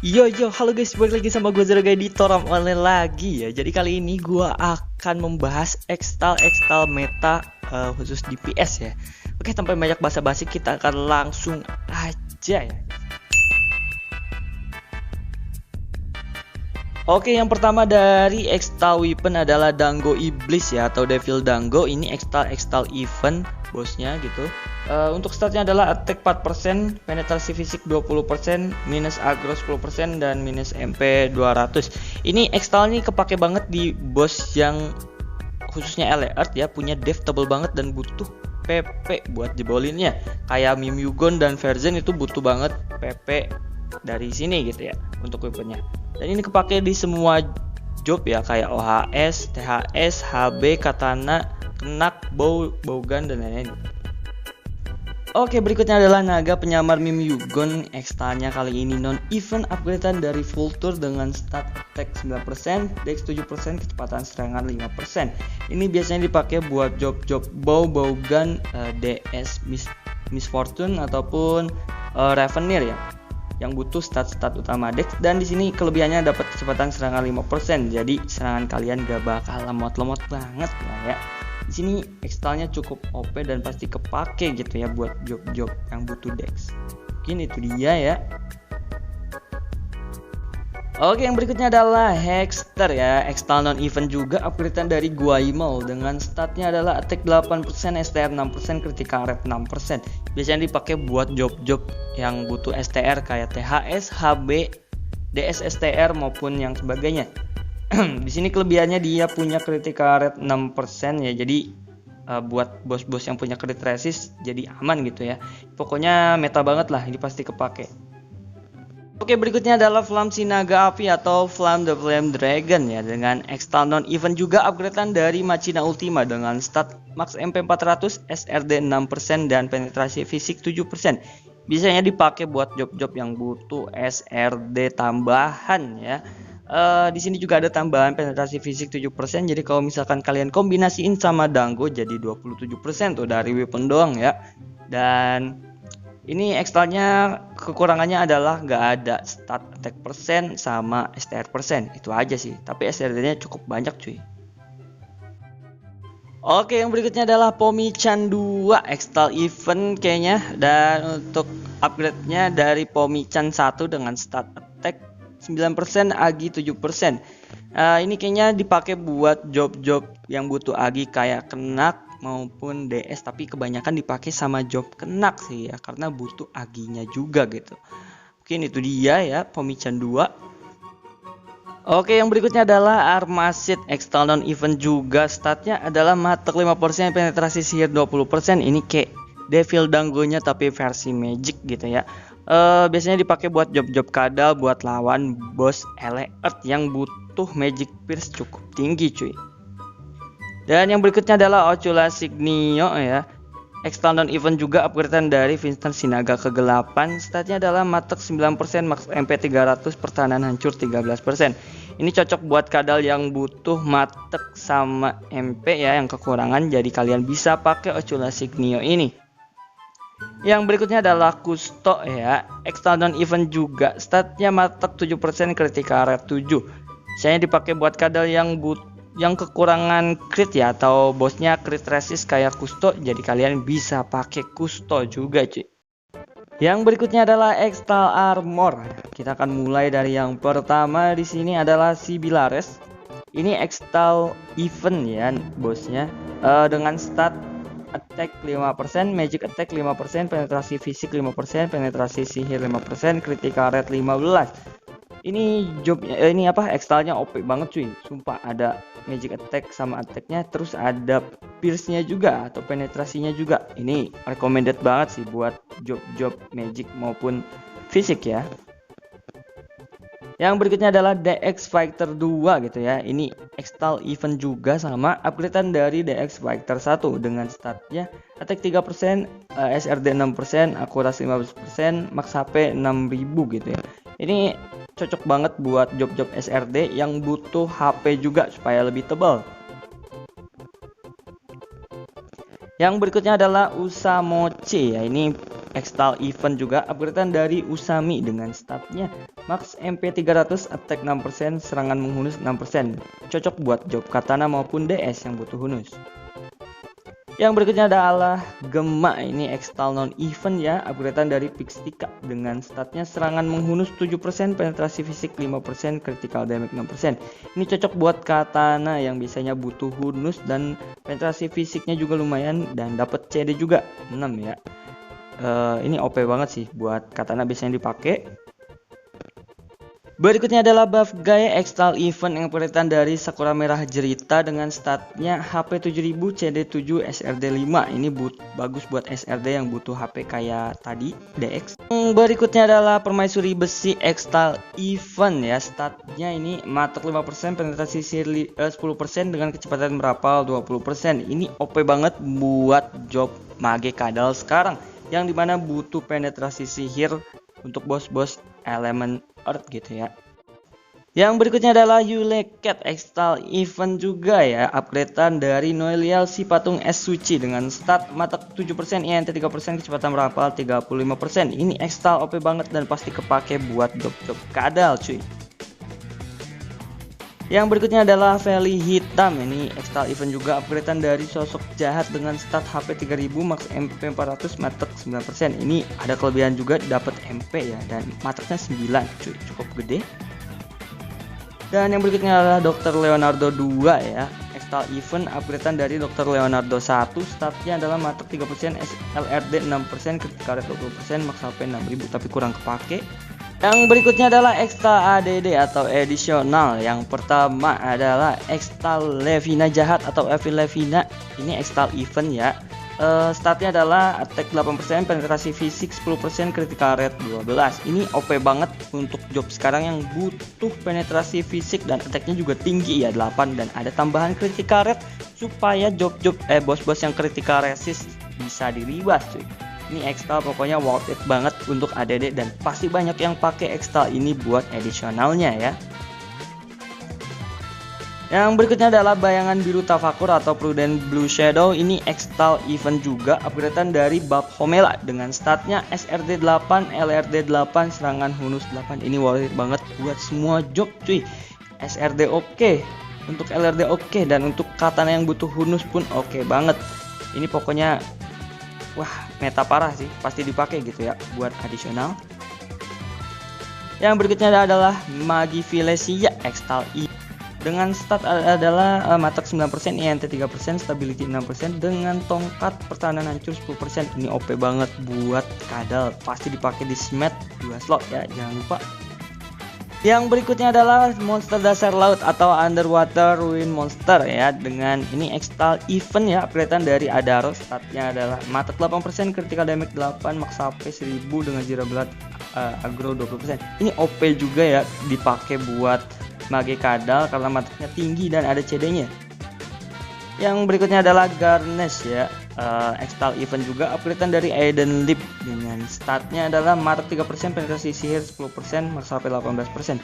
Halo guys, balik lagi sama gue Zero Editor online lagi ya. Jadi kali ini gue akan membahas X-Style meta khusus di PS ya. Oke, tanpa banyak basa-basi kita akan langsung aja ya. Oke, yang pertama dari X-Style weapon adalah Dango Iblis ya, atau Devil Dango. Ini X-Style event bosnya gitu. Untuk statnya adalah attack 4%, penetrasi fisik 20%, minus aggro 10%, dan minus MP 200. Ini X-Style ini kepake banget di boss yang khususnya Elite ya, punya dev tebel banget dan butuh PP buat jebolinnya. Kayak Mimyugon dan Verzen itu butuh banget PP dari sini gitu ya untuk weaponnya. Dan ini kepake di semua job ya, kayak OHS, THS, HB, Katana, Kenak, Bowgun, dan lain-lain. Oke, berikutnya adalah Naga Penyamar Mimyugon. X-nya kali ini non-event upgradean dari Vulture dengan stat attack 9%, dex 7%, kecepatan serangan 5%. Ini biasanya dipakai buat job-job Bowgun, DS Miss Fortune ataupun Ravenir ya, yang butuh stat-stat utama dex. Dan di sini kelebihannya dapat kecepatan serangan 5%. Jadi serangan kalian gak bakal lemot-lemot banget lah ya. Di sini X-nya cukup OP dan pasti kepake gitu ya buat job-job yang butuh dex. Mungkin itu dia ya. Oke, yang berikutnya adalah Hexter ya, X-Style non-event juga upgradean dari Guaimel dengan statnya adalah attack 8%, STR 6%, critical rate 6%. Biasanya dipakai buat job-job yang butuh STR kayak THS, HB, DS STR maupun yang sebagainya. Di sini kelebihannya dia punya critical rate 6% ya, jadi buat bos-bos yang punya crit resist jadi aman gitu ya. Pokoknya meta banget lah, ini pasti kepake. Oke, berikutnya adalah Flam Sinaga Api atau Flam the Flame Dragon ya, dengan X-Style non-event juga upgradean dari Machina Ultima dengan stat max MP 400, SRD 6%, dan penetrasi fisik 7%. Biasanya dipakai buat job-job yang butuh SRD tambahan ya. Di sini juga ada tambahan penetrasi fisik 7%. Jadi kalau misalkan kalian kombinasiin sama Dango jadi 27% tuh dari weapon doang ya. Dan ini X-nya kekurangannya adalah nggak ada stat attack persen sama STR persen. Itu aja sih. Tapi SRD-nya cukup banyak cuy. Oke, yang berikutnya adalah Pomichan 2 X-Style event kayaknya. Dan untuk upgrade-nya dari Pomichan 1 dengan stat attack 9%, Agi 7%. Ini kayaknya dipakai buat job-job yang butuh Agi kayak Kenak maupun DS, tapi kebanyakan dipakai sama job Kenak sih ya, karena butuh Aginya juga gitu. Mungkin itu dia ya Pomichan 2. Oke, yang berikutnya adalah Armasid X-Style non-event juga, statnya adalah matek 5%, penetrasi sihir 20%. Ini kayak Devil Dango-nya tapi versi Magic gitu ya. Biasanya dipakai buat job-job kadal buat lawan bos Elite yang butuh Magic Pierce cukup tinggi cuy. Dan yang berikutnya adalah Ocula Signio ya, X-Style non-event juga upgradean dari Vincent Sinaga kegelapan. Statnya adalah matek 9%, max MP 300, pertahanan hancur 13%. Ini cocok buat kadal yang butuh matek sama MP ya, yang kekurangan. Jadi kalian bisa pakai Ocula Signio ini. Yang berikutnya adalah Kusto ya, X-Style non-event juga, statnya matek 7%, critical rate 7. Saya dipakai buat kadal yang kekurangan crit ya, atau bosnya crit resist kayak Kusto. Jadi kalian bisa pakai Kusto juga cuy. Yang berikutnya adalah X-Style armor. Kita akan mulai dari yang pertama. Di sini adalah Sibilares. Ini X-Style event ya bosnya, dengan stat attack 5%, magic attack 5%, penetrasi fisik 5%, penetrasi sihir 5%, critical rate 15. Ini jobnya ini apa, X-nya OP banget cuy. Sumpah, ada magic attack sama attacknya, terus ada pierce-nya juga atau penetrasinya juga. Ini recommended banget sih buat job-job magic maupun fisik ya. Yang berikutnya adalah DX Fighter 2 gitu ya. Ini X-Style event juga sama, upgradean dari DX Fighter 1 dengan statnya attack 3%, SRD 6%, akurasi 15%, max HP 6000 gitu ya. Ini cocok banget buat job-job SRD yang butuh HP juga supaya lebih tebal. Yang berikutnya adalah Usamochi ya. Ini Extal Event juga upgradean dari Usami dengan statnya Max MP 300, attack 6%, serangan menghunus 6%. Cocok buat job katana maupun DS yang butuh hunus. Yang berikutnya adalah Gema, ini Extal non event ya, upgradean dari Pixtika dengan statnya serangan menghunus 7%, penetrasi fisik 5%, critical damage 6%. Ini cocok buat katana yang biasanya butuh hunus dan penetrasi fisiknya juga lumayan dan dapat CD juga 6 ya. Ini OP banget sih buat katana biasanya dipakai. Berikutnya adalah buff gaya Extal Event yang upgradean dari Sakura Merah Jerita dengan statnya HP 7000, CD 7, SRD 5. Ini bagus buat SRD yang butuh HP kayak tadi DX. Berikutnya adalah Permaisuri Besi Extal Event ya, statnya ini matok 5%, penetrasi sihir 10% dengan kecepatan merapal 20%. Ini OP banget buat job mage kadal sekarang, yang dimana butuh penetrasi sihir untuk bos-bos elemen earth gitu ya. Yang berikutnya adalah Yule Cat Extal Event juga ya, upgradean dari Noelial si patung es suci dengan stat matak 7%, INT 3%, kecepatan merapal 35%. Ini Extal OP banget dan pasti kepake buat job-job kadal cuy. Yang berikutnya adalah Valley Hitam, ini Extal Event juga upgradean dari sosok jahat dengan stat HP 3000, max MP 400, matek 9%. Ini ada kelebihan juga, dapat MP ya, dan mateknya 9 cuy, cukup gede. Dan yang berikutnya adalah Dr. Leonardo 2 ya, Extal Event upgradean dari Dr. Leonardo 1, statnya adalah matek 3%, LRD 6%, critical rate 20%, max HP 6000 tapi kurang kepake. Yang berikutnya adalah Extal ADD atau additional. Yang pertama adalah Extal Levina jahat atau Evil Levina. Ini Extal Event ya. Statnya adalah attack 8%, penetrasi fisik 10%, critical rate 12. Ini OP banget untuk job sekarang yang butuh penetrasi fisik dan attacknya juga tinggi ya, 8, dan ada tambahan critical rate supaya job-job bos-bos yang critical resist bisa diribas cuy. Ini Extal pokoknya worth it banget untuk ADD dan pasti banyak yang pakai Extal ini buat additionalnya ya. Yang berikutnya adalah Bayangan Biru Tafakur atau Prudent Blue Shadow. Ini Extal Event juga, upgradean dari Bab Homela dengan statnya SRD 8, LRD 8, serangan hunus 8. Ini worth it banget buat semua job cuy. SRD oke, untuk LRD oke, dan untuk katana yang butuh hunus pun oke banget. Ini pokoknya wah, meta parah sih, pasti dipakai gitu ya buat additional. Yang berikutnya adalah Magi Vilesia Extal E dengan stat adalah matak 9%, INT 3%, stability 6%, dengan tongkat pertahanan hancur 10%. Ini OP banget buat kadal, pasti dipakai di smet 2 slot ya, jangan lupa. Yang berikutnya adalah monster dasar laut atau underwater ruin monster ya, dengan ini Extal Event ya, upgradean dari Adaro, statnya adalah matek 8%, critical damage 8, max HP 1000 dengan zero blood, aggro 20%. Ini OP juga ya, dipakai buat mage kadal karena mateknya tinggi dan ada CD-nya. Yang berikutnya adalah Garnesh ya, Extal Event juga, upgradean dari Aiden Lip dengan statnya adalah matek 3%, penetrasi sihir 10%, max HP 18%.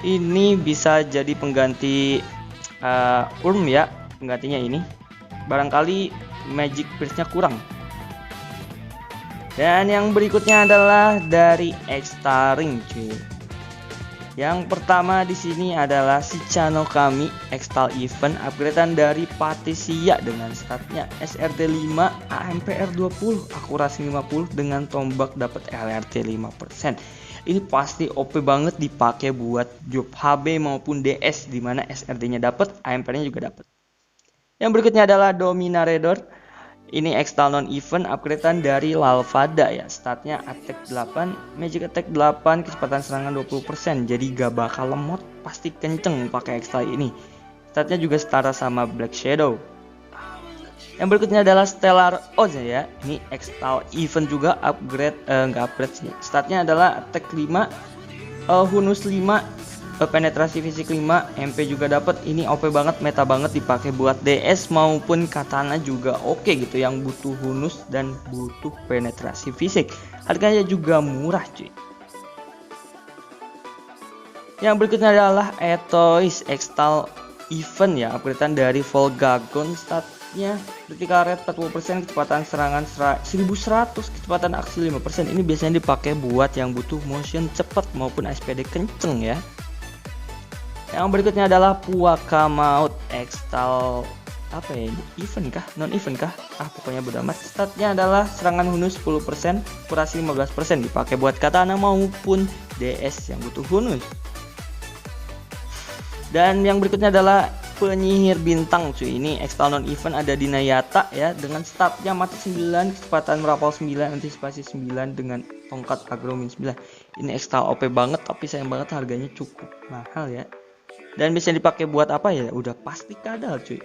Ini bisa jadi pengganti Urm ya, penggantinya ini. Barangkali Magic Pierce-nya kurang. Dan yang berikutnya adalah dari Extaring cuy. Yang pertama di sini adalah si Chano Kami Extal Event, upgradean dari Patricia dengan statnya SRD 5, AMPR 20, akurasi 50, dengan tombak dapat LRT 5%. Ini pasti OP banget dipakai buat job HB maupun DS, dimana SRD-nya dapat, AMPR-nya juga dapat. Yang berikutnya adalah Dominaredor. Ini Extal non event, upgradean dari Lalvada ya, statnya attack 8, magic attack 8, kecepatan serangan 20%. Jadi gak bakal lemot, pasti kenceng pakai Extal ini. Statnya juga setara sama Black Shadow. Yang berikutnya adalah Stellar Oz ya. Ini Extal Event juga, upgrade nggak upgrade sih. Statnya adalah attack 5, hunus 5, penetrasi fisik 5, MP juga dapat. Ini OP banget, meta banget dipakai buat DS maupun katana juga oke gitu, yang butuh hunus dan butuh penetrasi fisik. Harganya juga murah cuy. Yang berikutnya adalah Etoys Extal Event ya, upgradean dari Volgagon, statnya critical rate 40%, kecepatan serangan 1100, kecepatan aksi 5%. Ini biasanya dipakai buat yang butuh motion cepat maupun SPD kenceng ya. Yang berikutnya adalah Puaka Maut Extal apa ya, event kah, non event kah, pokoknya bodo amat. Statnya adalah serangan hunus 10%, kurasi 15%, dipakai buat katana maupun DS yang butuh hunus. Dan yang berikutnya adalah Penyihir Bintang cuy. Ini extal non event, ada di Nayata ya, dengan statnya mati 9, kecepatan merapal 9, antisipasi 9 dengan tongkat agromin 9. Ini extal OP banget, tapi sayang banget harganya cukup mahal ya. Dan bisa dipakai buat apa ya? Udah pasti kadal cuy.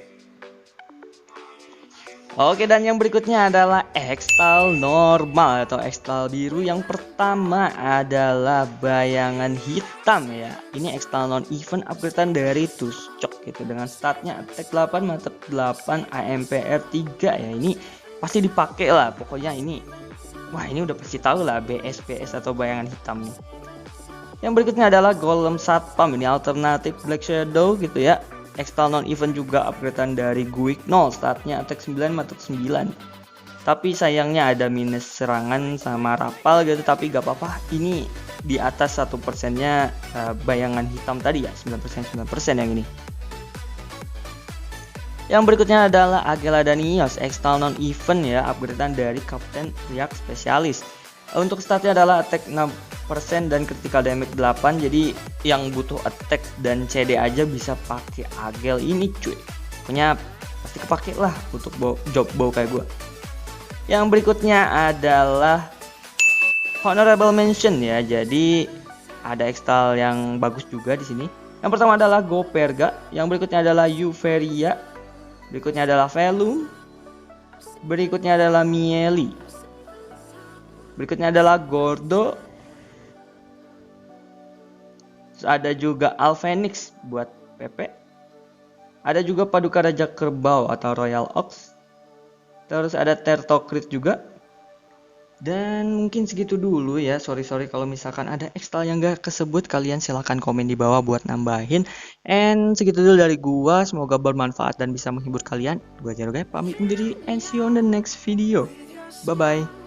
Oke, dan yang berikutnya adalah extal normal atau extal biru. Yang pertama adalah Bayangan Hitam ya. Ini extal non event upgradean dari Tuscok gitu, dengan statnya attack 8, mantep 8, AMPR 3 ya. Ini pasti dipakai lah pokoknya ini. Wah, ini udah pasti tahu lah BS atau Bayangan Hitam nih. Yang berikutnya adalah Golem Satpam, ini alternatif Black Shadow gitu ya. Extal non event juga upgradean dari Guick 0, statnya attack 9, mantep 9. Tapi sayangnya ada minus serangan sama rapal gitu, tapi gak apa-apa. Ini di atas 1%-nya Bayangan Hitam tadi ya, 9% yang ini. Yang berikutnya adalah Agela Danios, extal non event ya, upgradean dari Kapten Riak Spesialis. Untuk statnya adalah attack 6% dan critical damage 8. Jadi yang butuh attack dan CD aja bisa pakai Agel ini cuy. Pokoknya pasti kepake lah untuk job bow kayak gue. Yang berikutnya adalah honorable mention ya. Jadi ada extal yang bagus juga di sini. Yang pertama adalah Goperga, yang berikutnya adalah Euphria, berikutnya adalah Velum, berikutnya adalah Mieli, berikutnya adalah Gordo. Terus ada juga Alphenix buat PP. Ada juga Paduka Raja Kerbau atau Royal Ox. Terus ada Tertokrit juga. Dan mungkin segitu dulu ya. Sorry kalau misalkan ada extal yang gak kesebut, kalian silahkan komen di bawah buat nambahin. And segitu dulu dari gua. Semoga bermanfaat dan bisa menghibur kalian. Gua Jarogai pamit undur diri and see you on the next video. Bye bye.